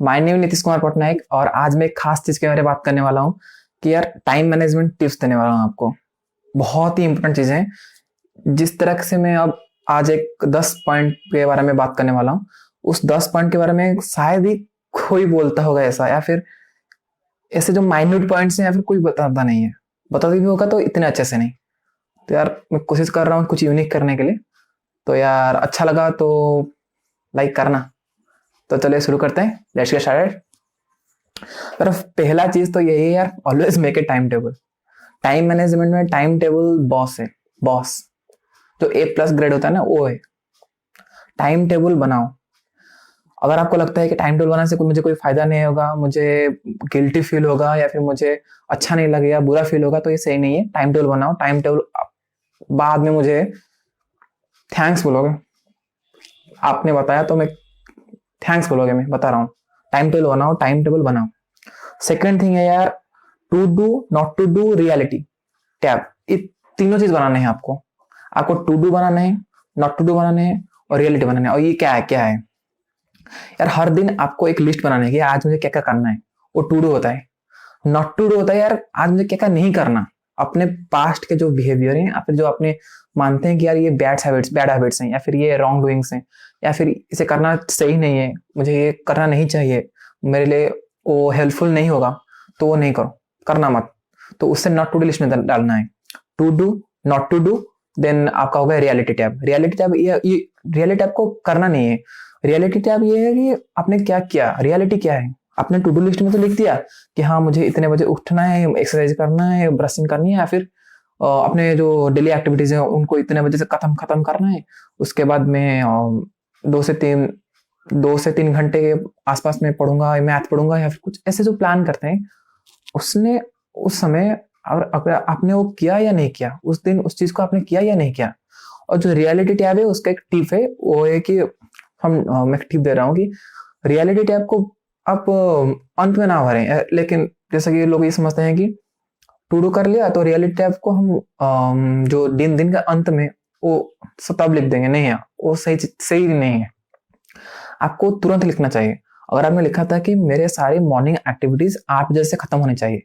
My name Nitish Kumar Patnaik और आज मैं एक खास चीज के बारे में बात करने वाला हूँ कि यार टाइम मैनेजमेंट टिप्स देने वाला हूँ आपको। बहुत ही इंपॉर्टेंट चीज है। जिस तरह से मैं अब आज एक 10 पॉइंट के बारे में बात करने वाला हूँ, उस 10 पॉइंट के बारे में शायद ही कोई बोलता होगा ऐसा, या फिर ऐसे जो माइन्यूट पॉइंट्स हैं या फिर कोई बताता नहीं है। बताता भी होगा तो इतने अच्छे से नहीं। तो यार मैं कोशिश कर रहा हूँ कुछ यूनिक करने के लिए। तो यार अच्छा लगा तो लाइक करना। तो चलिए शुरू करते हैं, लेट्स गेट स्टार्टेड। पर पहला चीज तो यही है यार, always make a time table. Time management में टाइम टेबल बॉस है। बॉस जो A+ ग्रेड होता है ना, वो है। टाइम टेबल बनाओ। अगर आपको लगता है कि टाइम टेबल बनाने से मुझे कोई फायदा नहीं होगा, मुझे गिल्टी फील होगा या फिर मुझे अच्छा नहीं लगेगा, बुरा फील होगा, तो ये सही नहीं है। टाइम टेबल बनाओ। टाइम टेबल बाद में मुझे थैंक्स बोलोगे। आपने बताया तो मैं थैंक्स बोलोगे, मैं बता रहा हूँ। टाइम टेबल बनाओ, टाइम टेबल बनाओ। सेकंड थिंग है यार, to do not to do reality tab. ये तीनों चीज बनाने हैं आपको। आपको टू डू बनाना है, नॉट टू डू बनाना है और रियलिटी बनाना है। और ये क्या है यार, हर दिन आपको एक लिस्ट बनाना है कि आज मुझे क्या क्या करना है। वो टू डू होता है। नॉट टू डू होता है यार, आज मुझे क्या क्या नहीं करना। अपने पास्ट के जो बिहेवियर है या फिर जो अपने मानते हैं कि यार ये बैड हैबिट्स हैं या फिर ये रॉन्ग डूइंग्स हैं या फिर इसे करना सही नहीं है, मुझे ये करना नहीं चाहिए, मेरे लिए वो हेल्पफुल नहीं होगा, तो वो नहीं करो, करना मत। तो उससे नॉट टू डू लिस्ट में डालना है। To do, not to do, then आपका होगा रियलिटी टैब। रियलिटी टैब ये रियलिटी टैब को करना नहीं है। रियलिटी टैब ये है कि आपने क्या किया, रियलिटी क्या है। आपने टू डू लिस्ट में तो लिख दिया कि हाँ मुझे इतने बजे उठना है, एक्सरसाइज करना है, ब्रशिंग करनी है, या फिर अपने जो डेली एक्टिविटीज है उनको इतने बजे से खत्म करना है। उसके बाद में 2 से 3 घंटे के आसपास में पढ़ूंगा, मैथ पढ़ूंगा, या फिर कुछ ऐसे जो प्लान करते हैं उसने उस समय अगर आपने वो किया या नहीं किया, उस दिन उस चीज को आपने किया या नहीं किया। और जो रियलिटी टैब है उसका एक टिप है, वो है कि मैं टिप दे रहा हूँ कि रियलिटी टैब को आप अंत में ना भरें। लेकिन जैसा कि लोग ये समझते हैं कि टू डू कर लिया तो रियलिटी टैब को हम जो दिन का अंत में वो तब लिख देंगे। नहीं है, वो सही नहीं है। आपको तुरंत लिखना चाहिए। अगर आपने लिखा था कि मेरे सारे मॉर्निंग एक्टिविटीज 8 बजे से खत्म होने चाहिए,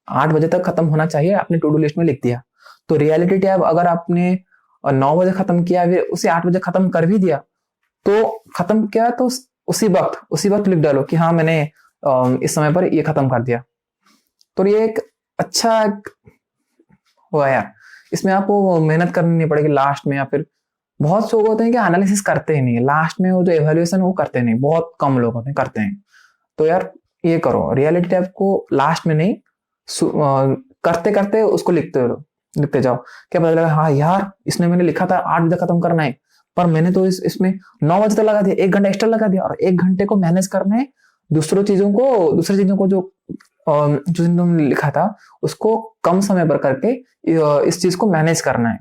8 बजे तक खत्म होना चाहिए, आपने टू डू लिस्ट में लिख दिया। तो रियलिटी टैब अगर आपने 9 बजे खत्म किया, फिर उसे 8 बजे खत्म कर भी दिया, तो खत्म किया तो उसी वक्त लिख डालो कि हाँ मैंने इस समय पर ये खत्म कर दिया। तो ये एक अच्छा हुआ यार। इसमें आपको मेहनत करनी नहीं पड़ेगी लास्ट में। या फिर बहुत से लोग होते हैं कि एनालिसिस करते ही नहीं है, लास्ट में वो जो एवेल्युएशन वो करते नहीं। बहुत कम लोग होते हैं करते हैं। तो यार ये करो, रियलिटी टैब को लास्ट में नहीं, करते करते उसको लिखते जाओ। क्या पता लगा, हाँ यार इसने मैंने लिखा था 8 बजे खत्म करना है, पर मैंने तो इसमें 9 बजे तक लगा दिया, 1 घंटा एक्स्ट्रा लगा दिया। और 1 घंटे को मैनेज करना है दूसरी चीजों को जो तुमने लिखा था उसको कम समय पर करके इस चीज को मैनेज करना है।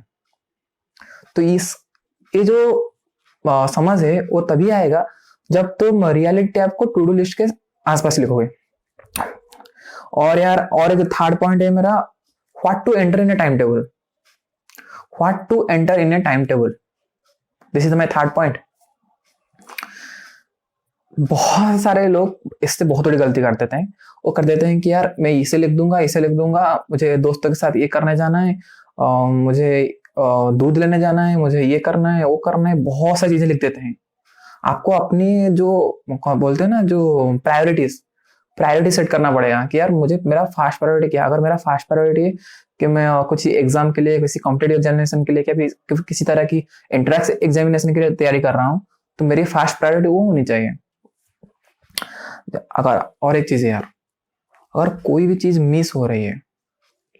तो ये जो समझ है वो तभी आएगा जब तुम रियलिटी टैब को टू डू लिस्ट के आसपास लिखोगे। और यार और एक थर्ड पॉइंट है मेरा, what to enter in a timetable. What to enter in a timetable, this is my third point. बहुत सारे लोग इससे बहुत बड़ी गलती कर देते हैं। वो कर देते हैं कि यार मैं इसे लिख दूंगा, मुझे दोस्तों के साथ ये करने जाना है, मुझे दूध लेने जाना है, मुझे ये करना है, वो करना है, बहुत सारी चीजें लिख देते हैं। आपको अपनी जो बोलते हैं ना, जो प्रायोरिटी सेट करना पड़ेगा कि यार मुझे मेरा फास्ट प्रायोरिटी क्या है। अगर मेरा फास्ट प्रायोरिटी है कि मैं कुछ एग्जाम के लिए, किसी कॉम्पिटेटिव एग्जामिनेशन के लिए, क्या किसी तरह की एंट्रेंस एग्जामिनेशन के लिए तैयारी कर रहा हूँ, तो मेरी फास्ट प्रायोरिटी वो होनी चाहिए। अगर और एक चीज है यार, अगर कोई भी चीज मिस हो रही है,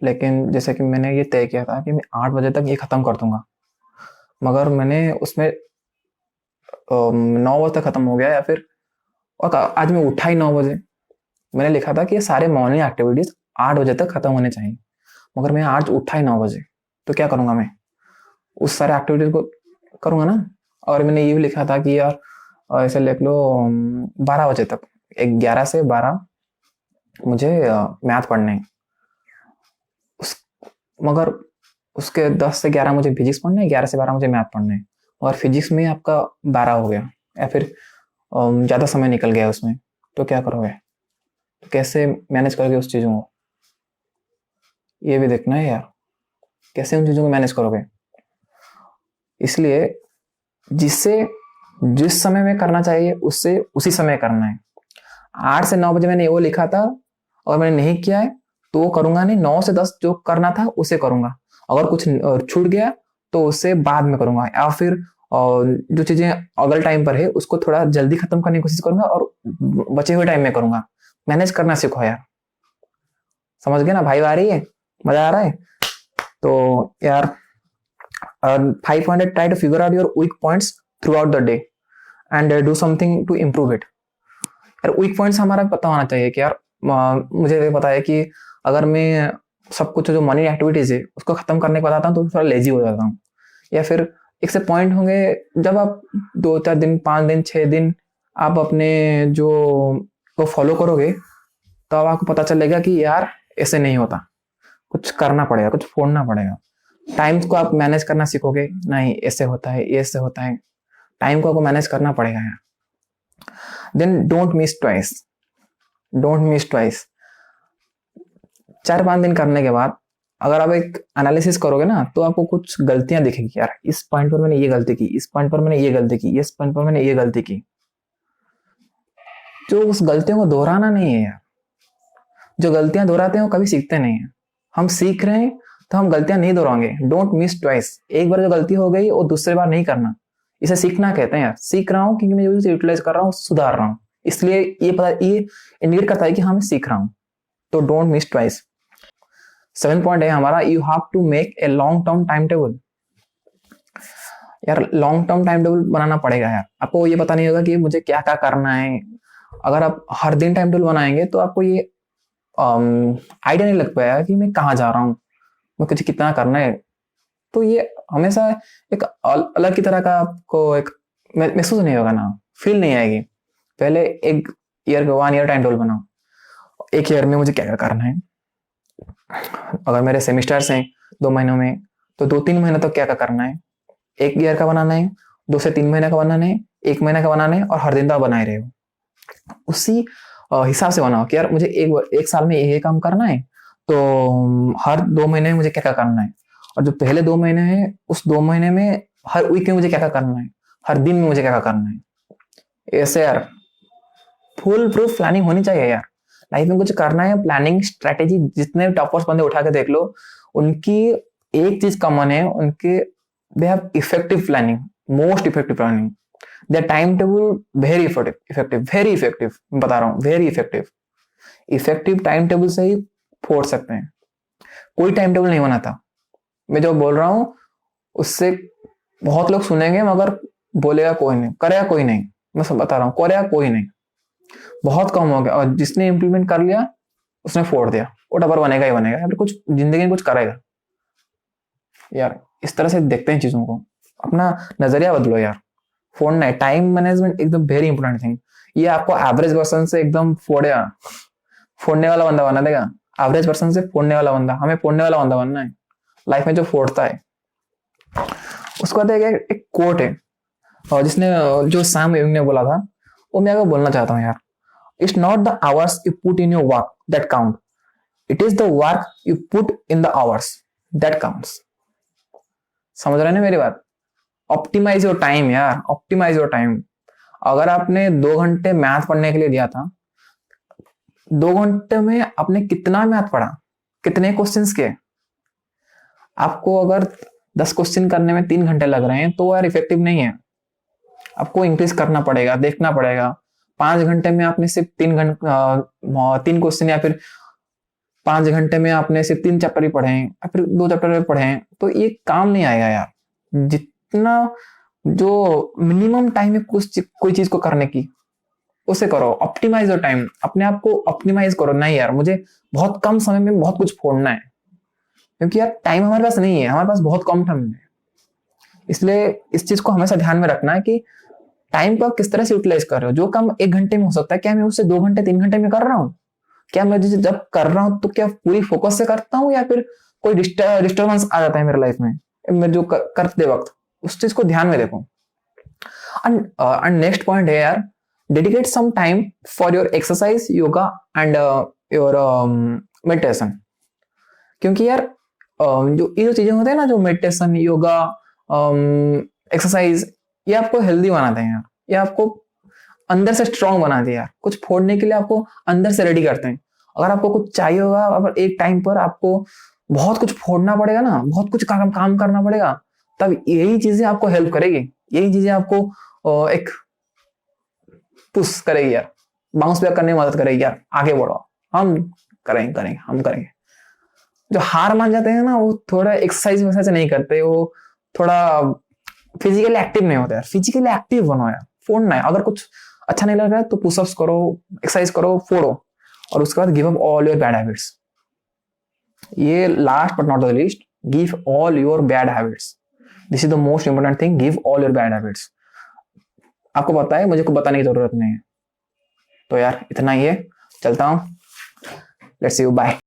लेकिन जैसे कि मैंने ये तय किया था कि मैं 8 बजे तक ये खत्म कर दूंगा, मगर मैंने उसमें 9 बजे तक खत्म हो गया, या फिर और आज मैं उठा ही 9 बजे। मैंने लिखा था कि ये सारे मॉर्निंग एक्टिविटीज 8 बजे तक खत्म होने चाहिए, मगर मैं आज उठा ही 9 बजे, तो क्या करूंगा मैं? उस सारे एक्टिविटीज को करूंगा ना। और मैंने ये भी लिखा था कि यार ऐसे लिख लो 12 बजे तक, 11 से 12 मुझे मैथ पढ़ने हैं। मगर उसके 10 से 11 मुझे फिजिक्स पढ़ना है, 11 से 12 मुझे मैथ पढ़ना है। और फिजिक्स में आपका 12 हो गया, या फिर ज्यादा समय निकल गया उसमें, तो क्या करोगे, तो कैसे मैनेज करोगे उस चीज़ों को, ये भी देखना है यार, कैसे उन चीज़ों को मैनेज करोगे। इसलिए जिससे जिस समय में करना चाहिए उससे उसी समय करना है। 8 से 9 बजे मैंने वो लिखा था और मैंने नहीं किया है तो वो करूंगा नहीं। 9 से 10 जो करना था उसे करूंगा। अगर कुछ छूट गया तो उसे बाद में करूंगा, या फिर जो चीजें अगले टाइम पर है उसको थोड़ा जल्दी खत्म करने की कोशिश करूंगा और बचे हुए टाइम में करूंगा। मैनेज करना सीखो यार, समझ गए ना भाई, आ रही है, मजा आ रहा है। तो यार 5 point, try to figure out your weak points throughout the day and do something to improve it. यार वीक पॉइंट्स हमारा पता होना चाहिए कि यार मुझे पता है कि अगर मैं सब कुछ जो मनी एक्टिविटीज है उसको खत्म करने के बाद आता हूँ तो थोड़ा लेजी हो जाता हूँ। या फिर एक से पॉइंट होंगे जब आप 2-4 दिन, 5 दिन, 6 दिन आप अपने जो को फॉलो करोगे तो अब आपको पता चलेगा कि यार ऐसे नहीं होता, कुछ करना पड़ेगा, कुछ फोड़ना पड़ेगा। टाइम्स को आप मैनेज करना सीखोगे, नहीं ऐसे होता है, ये ऐसे होता है, टाइम को आपको मैनेज करना पड़ेगा यार। Then don't miss twice, don't miss twice. 4-5 दिन करने के बाद अगर आप एक एनालिसिस करोगे ना तो आपको कुछ गलतियां दिखेगी, यार इस पॉइंट पर मैंने ये गलती की, इस पॉइंट पर मैंने ये गलती की, इस पॉइंट पर मैंने ये गलती की। जो उस गलतियों को दोहराना नहीं है यार, जो गलतियां दोहराते हैं वो कभी सीखते नहीं है। हम सीख रहे हैं तो हम गलतियां नहीं दोहराएंगे। Don't miss twice. एक बार जो गलती हो गई वो दूसरी बार नहीं करना, इसे सीखना कहते हैं यार। सीख रहा हूँ क्योंकि मैं यूटिलाइज कर रहा हूँ, सुधार रहा हूँ, इसलिए ये इंडिकेट करता है कि हाँ मैं सीख रहा हूँ। तो डोंट मिस ट्वाइस। 7 पॉइंट है हमारा, you have to make a long term timetable. यार लॉन्ग टर्म टाइम टेबल बनाना पड़ेगा यार। आपको ये पता नहीं होगा कि मुझे क्या क्या करना है। अगर आप हर दिन टाइम टेबल बनाएंगे तो आपको ये आइडिया नहीं लग पाएगा कि मैं कहाँ जा रहा हूँ, मैं कुछ कितना करना है। तो ये हमेशा एक अलग की तरह का आपको एक महसूस नहीं होगा ना, फील नहीं आएगी। पहले एक ईयर का 1 ईयर टाइम टेबल बनाओ, एक ईयर में मुझे क्या क्या करना है। अगर मेरे सेमिस्टर्स हैं 2 महीनों में तो 2-3 महीने तक क्या क्या करना है। 1 ईयर का बनाना है, 2 से 3 महीने का बनाना है, 1 महीने का बनाना है, और हर दिन का बनाए रहे हो। उसी हिसाब से बनाओ कि यार मुझे एक साल में ये काम करना है तो हर 2 महीने में मुझे क्या क्या करना है। और जो पहले 2 महीने हैं उस 2 महीने में हर वीक में मुझे क्या क्या करना है, हर दिन में मुझे क्या क्या करना है। ऐसे यार फुल प्रूफ प्लानिंग होनी चाहिए यार। लाइफ में कुछ करना है, प्लानिंग स्ट्रेटेजी, जितने टॉपर्स बंदे उठा के देख लो, उनकी एक चीज कॉमन है, उनके they have effective planning, most effective planning. Their time table very effective, very effective, बता रहा हूँ very effective. Effective time table से ही फोड़ सकते हैं, कोई टाइम टेबल नहीं बनाता। मैं जो बोल रहा हूँ उससे बहुत लोग सुनेंगे मगर बोलेगा कोई नहीं, करेगा कोई नहीं। मैं सब बता रहा हूँ, करेगा कोई नहीं, बहुत कम हो गया। और जिसने इंप्लीमेंट कर लिया उसने फोड़ दिया, वो डबर बनेगा ही बनेगा, फिर कुछ जिंदगी में कुछ करेगा। यार इस तरह से देखते हैं चीजों को, अपना नजरिया बदलो यार। फोड़ना है, टाइम मैनेजमेंट एकदम वेरी इंपॉर्टेंट थिंग। ये आपको एवरेज पर्सन से एकदम फोड़ने वाला बंदा बना देगा। एवरेज पर्सन से फोड़ने वाला बंदा, हमें फोड़ने वाला बंदा बनना है लाइफ में, जो फोड़ता है। उसके बाद एक कोट है और जिसने जो सैम यूंग ने बोला था, वो मैं आपको बोलना चाहता हूँ यार। It's not the hours you put in your work that count, it is the work you put in the hours that counts. समझ रहे हैं ना मेरी बात? ऑप्टिमाइज योर टाइम यार, ऑप्टिमाइज योर टाइम। अगर आपने 2 घंटे मैथ पढ़ने के लिए दिया था, 2 घंटे में आपने कितना मैथ पढ़ा, कितने क्वेश्चंस किए? आपको अगर 10 क्वेश्चन करने में 3 घंटे लग रहे हैं तो यार इफेक्टिव नहीं है। आपको इंक्रीज करना पड़ेगा, देखना पड़ेगा। 5 घंटे में आपने सिर्फ 3 क्वेश्चन, या फिर 5 घंटे में आपने सिर्फ 3 चैप्टर ही पढ़े हैं, या फिर 2 चैप्टर पढ़े हैं, तो ये काम नहीं आएगा यार। जितना जो मिनिमम टाइम है कोई चीज को करने की, उसे करो। ऑप्टिमाइज योर टाइम, अपने आप को ऑप्टिमाइज करो। नहीं यार मुझे बहुत कम समय में बहुत कुछ फोड़ना है, क्योंकि यार टाइम हमारे पास नहीं है, हमारे पास बहुत कम टाइम है। इसलिए इस चीज को हमेशा ध्यान में रखना है कि टाइम को आप किस तरह से यूटिलाइज कर रहे हो। जो काम 1 घंटे में हो सकता है, क्या मैं उससे 2 घंटे 3 घंटे में कर रहा हूँ? क्या मैं जब कर रहा हूँ तो क्या पूरी फोकस से करता हूँ, या फिर कोई डिस्टर्बेंस आ जाता है मेरे लाइफ में मैं जो करते वक्त? उस चीज को ध्यान में देखो। एंड नेक्स्ट पॉइंट है यार, dedicate some time for your exercise, yoga and your meditation. क्योंकि यार जो ये जो चीजें होते हैं ना, जो मेडिटेशन, योगा, एक्सरसाइज, ये आपको हेल्दी बनाते हैं यार, ये आपको अंदर से स्ट्रांग बनाते हैं यार, कुछ फोड़ने के लिए आपको अंदर से रेडी करते हैं। अगर आपको कुछ चाहिए होगा, अगर एक टाइम पर आपको बहुत कुछ फोड़ना पड़ेगा ना, बहुत कुछ काम करना पड़ेगा, तब यही चीजें आपको हेल्प करेगी, यही चीजें आपको एक पुश करेगी यार, बाउंस बैक करने में मदद करेगी यार, आगे बढ़ो, हम करेंगे। जो हार मान जाते हैं ना, वो थोड़ा एक्सरसाइज वैसे नहीं करते, वो थोड़ा फिजिकली एक्टिव नहीं होते यार। फिजिकली एक्टिव बनो यार, फोड़ना है। अगर कुछ अच्छा नहीं लग रहा है तो पुशअप्स करो, एक्सरसाइज करो, फोड़ो, और उसके बाद give up all your bad habits. ये last but not the least, give all your bad habits. This is the most important thing, give all your bad habits. आपको पता है, मुझे को बताने की जरूरत नहीं है। तो यार इतना ही है, चलता हूं। Let's see you, bye.